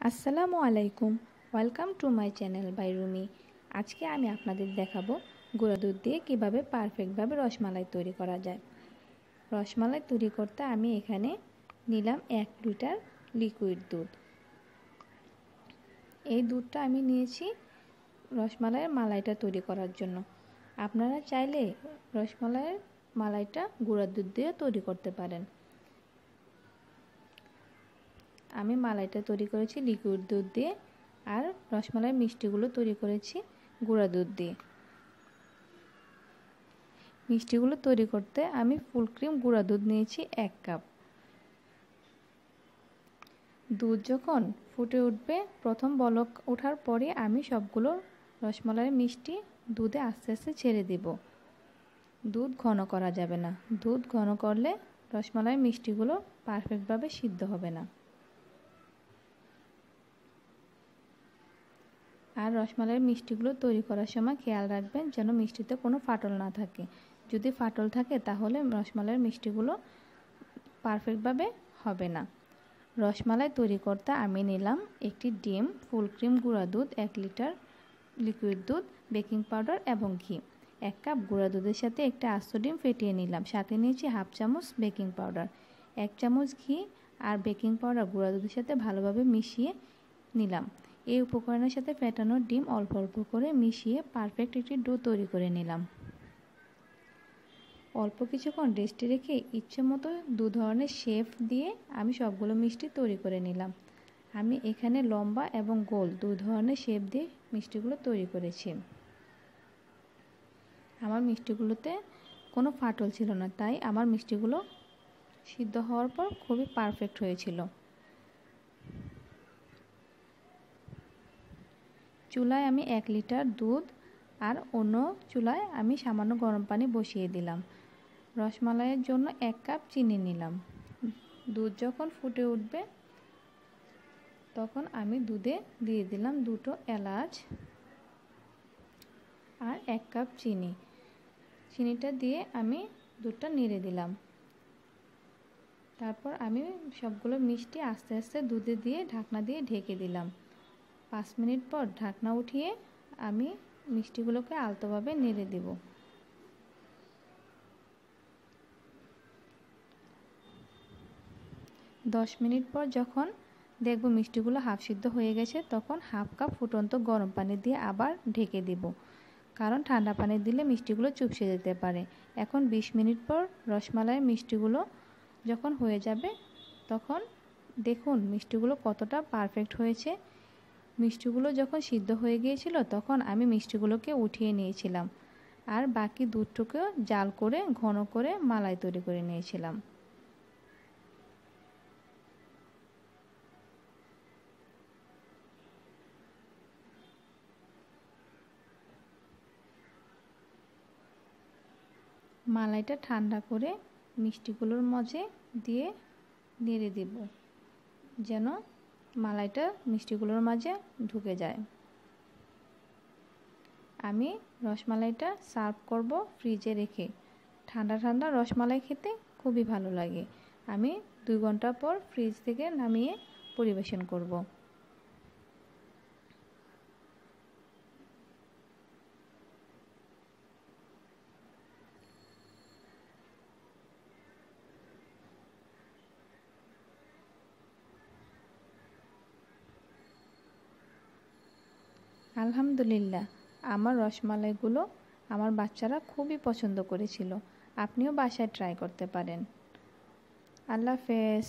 আসসালামু আলাইকুম, welcome to my channel by Rumi. আজকে আমি আপনাদের দেখাবো গুঁড়া দুধ দিয়ে কীভাবে পারফেক্টভাবে রসমালাই তৈরি করা যায়। রসমালাই তৈরি করতে আমি এখানে নিলাম 1 লিটার লিকুইড দুধ। এই দুধটা আমি নিয়েছি রসমালাইয়ের মালাইটা তৈরি করার জন্য। আপনারা চাইলে রসমালাইয়ের মালাইটা গুঁড়া দুধ দিয়ে তৈরি করতে পারেন। আমি মালাইটা তৈরি করেছি লিকুইড দুধ দিয়ে, আর রসমালাই মিষ্টিগুলো তৈরি করেছি গুঁড়া দুধ দিয়ে। মিষ্টিগুলো তৈরি করতে আমি ফুল ক্রিম গুঁড়া দুধ নিয়েছি 1 কাপ। দুধ যখন ফুটে উঠবে, প্রথম বলক ওঠার পরে আমি সবগুলো রসমালাইয়ের মিষ্টি দুধে আস্তে আস্তে ছেড়ে দিব। দুধ ঘন করা যাবে না, দুধ ঘন করলে রসমালাইয়ের মিষ্টিগুলো পারফেক্টভাবে সিদ্ধ হবে না। আর রসমালাইয়ের মিষ্টিগুলো তৈরি করার সময় খেয়াল রাখবেন যেন মিষ্টিতে কোনো ফাটল না থাকে। যদি ফাটল থাকে তাহলে রসমালাইয়ের মিষ্টিগুলো পারফেক্টভাবে হবে না। রসমালাই তৈরি করতে আমি নিলাম একটি ডিম, ফুল ক্রিম গুঁড়া দুধ, 1 লিটার লিকুইড দুধ, বেকিং পাউডার এবং ঘি। 1 কাপ গুঁড়া দুধের সাথে একটা আস্ত ডিম ফেটিয়ে নিলাম। সাথে নিয়েছি হাফ চামচ বেকিং পাউডার, 1 চামচ ঘি আর বেকিং পাউডার গুঁড়া দুধের সাথে ভালোভাবে মিশিয়ে নিলাম। এই উপকরণের সাথে ফেটানো ডিম অল্প অল্প করে মিশিয়ে পারফেক্ট একটি ডো তৈরি করে নিলাম। অল্প কিছুক্ষণ রেস্টে রেখে ইচ্ছে মতো 2 ধরনের শেপ দিয়ে আমি সবগুলো মিষ্টি তৈরি করে নিলাম। আমি এখানে লম্বা এবং গোল 2 ধরনের শেপ দিয়ে মিষ্টিগুলো তৈরি করেছি। আমার মিষ্টিগুলোতে কোনো ফাটল ছিল না, তাই আমার মিষ্টিগুলো সিদ্ধ হওয়ার পর খুবই পারফেক্ট হয়েছিল। চুলায় আমি 1 লিটার দুধ আর অন্য চুলায় আমি সামান্য গরম পানি বসিয়ে দিলাম। রসমালাইয়ের জন্য 1 কাপ চিনি নিলাম। দুধ যখন ফুটে উঠবে তখন আমি দুধে দিয়ে দিলাম 2টো এলাচ আর 1 কাপ চিনি। চিনিটা দিয়ে আমি দুধটা নেড়ে দিলাম। তারপর আমি সবগুলো মিষ্টি আস্তে আস্তে দুধে দিয়ে ঢাকনা দিয়ে ঢেকে দিলাম। 5 মিনিট পর ঢাকনা উঠিয়ে আমি মিষ্টিগুলোকে আলতোভাবে নেড়ে দেব। দশ মিনিট পর যখন দেখব মিষ্টিগুলো হাফ সিদ্ধ হয়ে গেছে, তখন হাফ কাপ ফুটন্ত গরম পানি দিয়ে আবার ঢেকে দেব, কারণ ঠান্ডা পানি দিলে মিষ্টিগুলো চুপসে যেতে পারে। এখন 20 মিনিট পর রসমালাইয়ের মিষ্টিগুলো যখন হয়ে যাবে তখন দেখুন মিষ্টিগুলো কতটা পারফেক্ট হয়েছে। মিষ্টিগুলো যখন সিদ্ধ হয়ে গিয়েছিল তখন আমি মিষ্টিগুলোকে উঠিয়ে নিয়েছিলাম, আর বাকি দুধটুকুও জাল করে ঘন করে মালাই তৈরি করে নিয়েছিলাম। মালাইটা ঠান্ডা করে মিষ্টিগুলোর মাঝে দিয়ে নেড়ে দেব যেন মালাইটা মিষ্টিগুলোর মাঝে ঢুকে যায়। আমি রসমালাইটা সার্ভ করব ফ্রিজে রেখে। ঠান্ডা ঠান্ডা রসমালাই খেতে খুবই ভালো লাগে। আমি 2 ঘন্টা পর ফ্রিজ থেকে নামিয়ে পরিবেশন করব। আলহামদুলিল্লাহ, আমার রসমালাইগুলো আমার বাচ্চারা খুবই পছন্দ করেছিল। আপনিও বাসায় ট্রাই করতে পারেন। আল্লাহ হাফেজ।